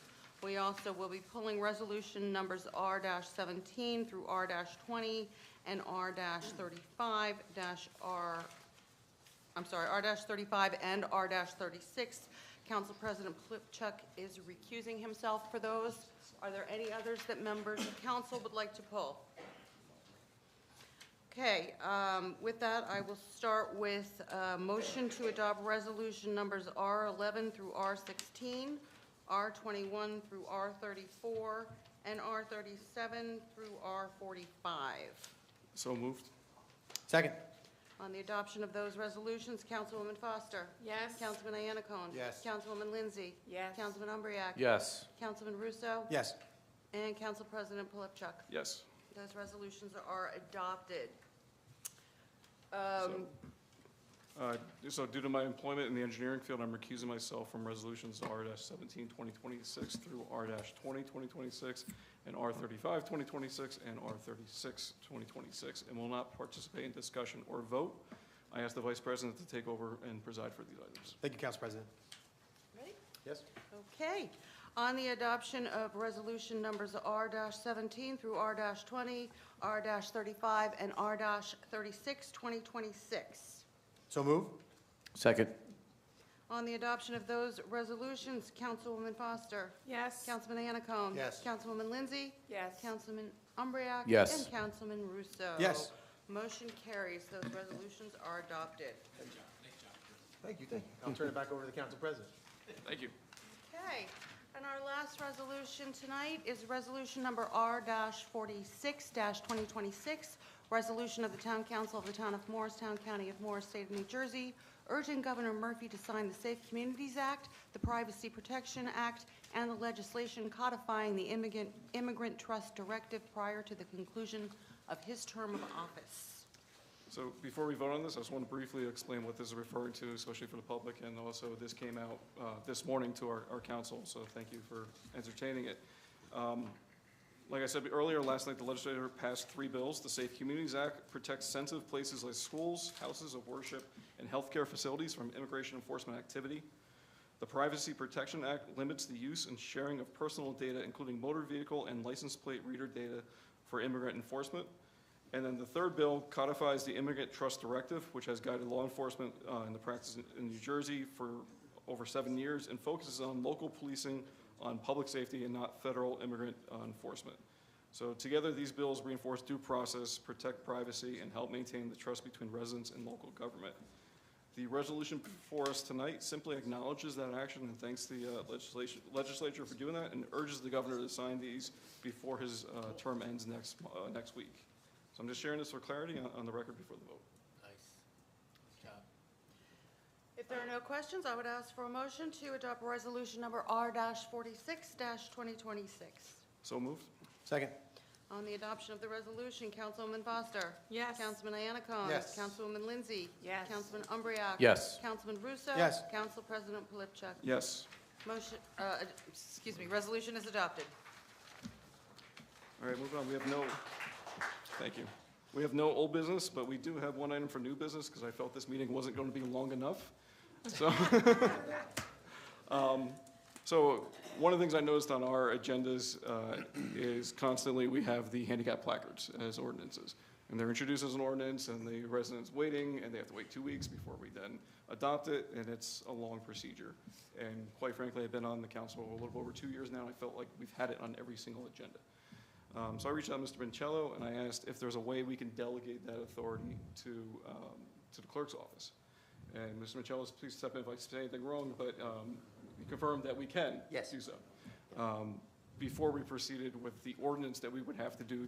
We also will be pulling resolution numbers R-17 through R-20 and R-35 and R-36. Council President Polipchuk is recusing himself for those. Are there any others that members of council would like to pull? Okay, with that, I will start with a motion to adopt resolution numbers R11 through R16, R21 through R34, and R37 through R45. So moved. Second. On the adoption of those resolutions, Councilwoman Foster. Yes. Councilman Iannacone. Yes. Councilwoman Lindsay. Yes. Councilman Umbriak. Yes. Councilman Russo. Yes. And Council President Polipchuk. Yes. Those resolutions are adopted. So due to my employment in the engineering field, I'm recusing myself from resolutions R-17, 2026 through R-20, 2026, and R-35, 2026, and R-36, 2026, and will not participate in discussion or vote. I ask the Vice President to take over and preside for these items. Thank you, Council President. Ready? Yes? Okay. On the adoption of resolution numbers R-17 through R-20, R-35, and R-36, 2026. So move. Second. On the adoption of those resolutions, Councilwoman Foster. Yes. Councilman Anacone. Yes. Councilwoman Lindsay. Yes. Councilman Umbreak. Yes. And Councilman Russo. Yes. Motion carries. Those resolutions are adopted. Thank you, thank you. I'll turn it back over to the Council President. Thank you. Okay, and our last resolution tonight is resolution number R-46-2026, resolution of the Town Council of the Town of Morristown, County of Morris, State of New Jersey, urging Governor Murphy to sign the Safe Communities Act, the Privacy Protection Act, and the legislation codifying the Immigrant Trust Directive prior to the conclusion of his term of office. So before we vote on this, I just want to briefly explain what this is referring to, especially for the public, and also this came out this morning to our council, so thank you for entertaining it. Like I said earlier, last night the legislature passed 3 bills. The Safe Communities Act protects sensitive places like schools, houses of worship, and healthcare facilities from immigration enforcement activity. The Privacy Protection Act limits the use and sharing of personal data, including motor vehicle and license plate reader data, for immigrant enforcement. And then the third bill codifies the Immigrant Trust Directive, which has guided law enforcement in the practice in New Jersey for over 7 years and focuses on local policing on public safety and not federal immigrant enforcement. So together, these bills reinforce due process, protect privacy, and help maintain the trust between residents and local government. The resolution before us tonight simply acknowledges that action and thanks the legislature for doing that and urges the governor to sign these before his term ends next week. So I'm just sharing this for clarity on the record before the vote. Nice. Nice job. If there are no questions, I would ask for a motion to adopt resolution number R-46-2026. So moved. Second. On the adoption of the resolution, Councilwoman Foster. Yes. Councilman Anacone. Yes. Councilwoman Lindsay. Yes. Councilman Umbreak. Yes. Councilman Russo. Yes. Council President Polipchuk. Yes. Resolution is adopted. All right, moving on. We have no, thank you. We have no old business, but we do have one item for new business because I felt this meeting wasn't going to be long enough. So, so one of the things I noticed on our agendas is constantly we have the handicap placards as ordinances. And they're introduced as an ordinance and the residents waiting and they have to wait 2 weeks before we then adopt it, and it's a long procedure. And quite frankly, I've been on the council a little over 2 years now, and I felt like we've had it on every single agenda. So I reached out to Mr. Mincello and I asked if there's a way we can delegate that authority to the clerk's office. And Mr. Mincello, please step in if I say anything wrong, but he confirmed that we can do so. Before we proceeded with the ordinance that we would have to do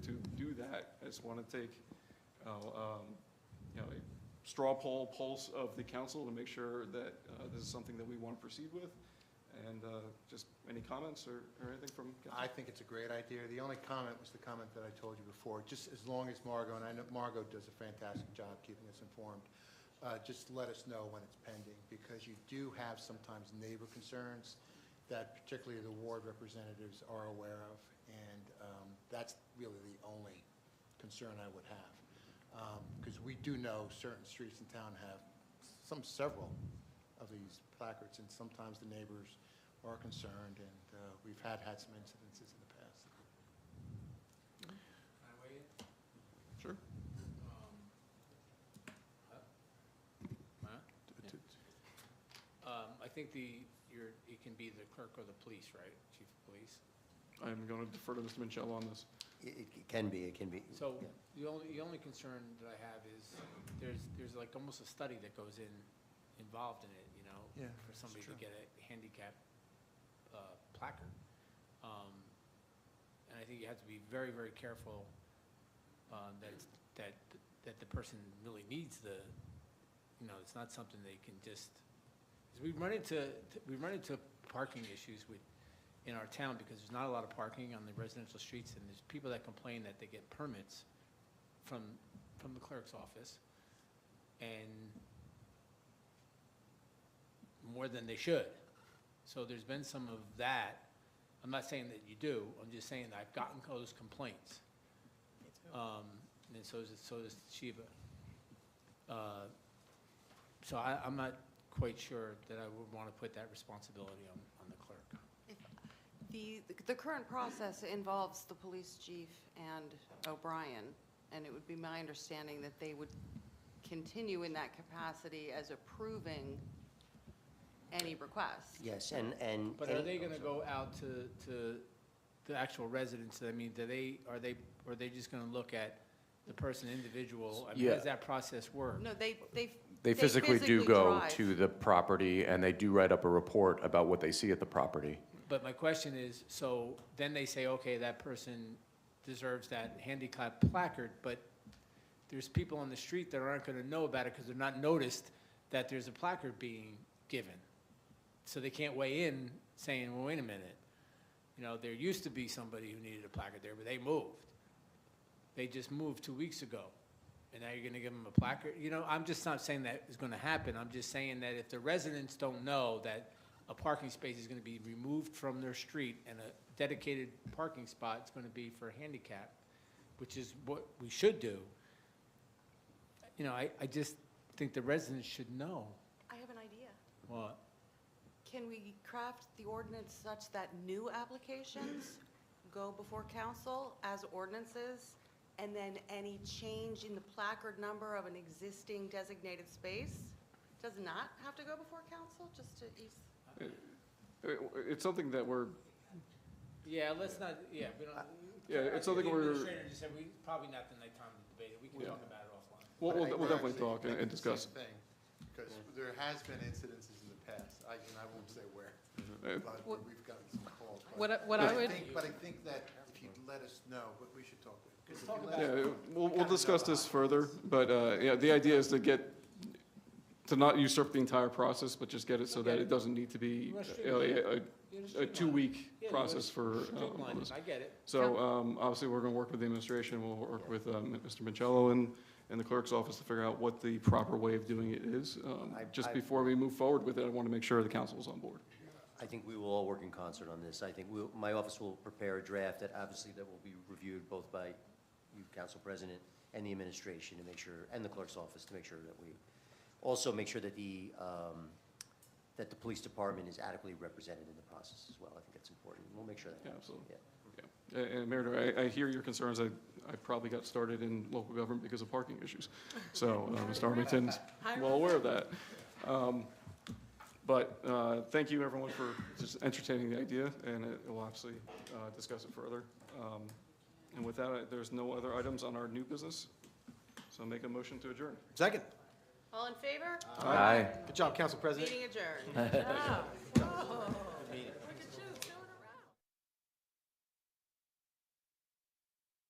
that, I just want to take a straw poll pulse of the council to make sure that this is something that we want to proceed with. And just any comments or anything from council? I think it's a great idea. The only comment was the comment that I told you before. Just as long as Margot, and I know Margot does a fantastic job keeping us informed, just let us know when it's pending, because you do have sometimes neighbor concerns that particularly the ward representatives are aware of, and that's really the only concern I would have. Because we do know certain streets in town have several of these placards, and sometimes the neighbors are concerned, and we've had some incidences in the past. Can I weigh in? Sure. I think it can be the clerk or the police, right? Chief of police? I'm going to defer to Mr. Mincello on this. It can be, it can be. So yeah. the only concern that I have is there's like almost a study that goes involved in it, you know, Yeah, for somebody that's to get a handicap placard. And I think you have to be very, very careful that the person really needs it's not something they can just. 'Cause we've run into parking issues with in our town because there's not a lot of parking on the residential streets, and there's people that complain that they get permits from the clerk's office, and more than they should. So there's been some of that. I'm not saying that you do, I'm just saying that I've gotten those complaints. And so does Shiva. So I'm not quite sure that I would want to put that responsibility on the clerk. The current process involves the police chief and O'Brien, and it would be my understanding that they would continue in that capacity as approving any requests. Yes, and. But are they going to go out to the actual residents? I mean, are they just going to look at the person individual? I mean, Yeah. how does that process work? No, They physically do go drive. to the property, and they do write up a report about what they see at the property. But my question is, so then they say, okay, that person deserves that handicap placard, but there's people on the street that aren't going to know about it because they're not noticed that there's a placard being given. So they can't weigh in saying, well, wait a minute. You know, there used to be somebody who needed a placard there, but they moved. They just moved 2 weeks ago. And now you're going to give them a placard? You know, I'm just not saying that is going to happen. I'm just saying that if the residents don't know that a parking space is going to be removed from their street and a dedicated parking spot is going to be for handicap, which is what we should do, you know, I just think the residents should know. I have an idea. What? Can we craft the ordinance such that new applications go before council as ordinances, and then any change in the placard number of an existing designated space does not have to go before council, just to ease? It's something that we're, Yeah, let's not, yeah, we don't. Yeah, it's something The we're- administrator just said, probably not the night time to debate it. We can Yeah. talk about it offline. we'll definitely talk and discuss. Because there has been incidences in the past, and I won't say where, but What- we've gotten some calls. What I But would- But I think that if you'd let us know, but we should talk. Let's talk about Yeah, we'll discuss this further, but, yeah, the idea is to not usurp the entire process, but just get it so that it doesn't need to be a 2-week process for. Streamline this. it, I get it. So, obviously, we're gonna work with the administration, we'll work with, Mr. Mancello and the clerk's office to figure out what the proper way of doing it is. Just before we move forward with it, I want to make sure the council is on board. I think we will all work in concert on this. I think my office will prepare a draft that obviously that will be reviewed both by you, Council President, and the administration to make sure, and the clerk's office to make sure that we, also make sure that the police department is adequately represented in the process as well. I think that's important. We'll make sure that Yeah, happens. absolutely. Yeah. And Mayor, I hear your concerns. I probably got started in local government because of parking issues. So, Mr. Armington's well aware of that. But thank you, everyone, for just entertaining the idea, and we'll obviously discuss it further. And with that, there's no other items on our new business, so make a motion to adjourn. Second. All in favor? Aye. Good job, Council President. Meeting adjourned.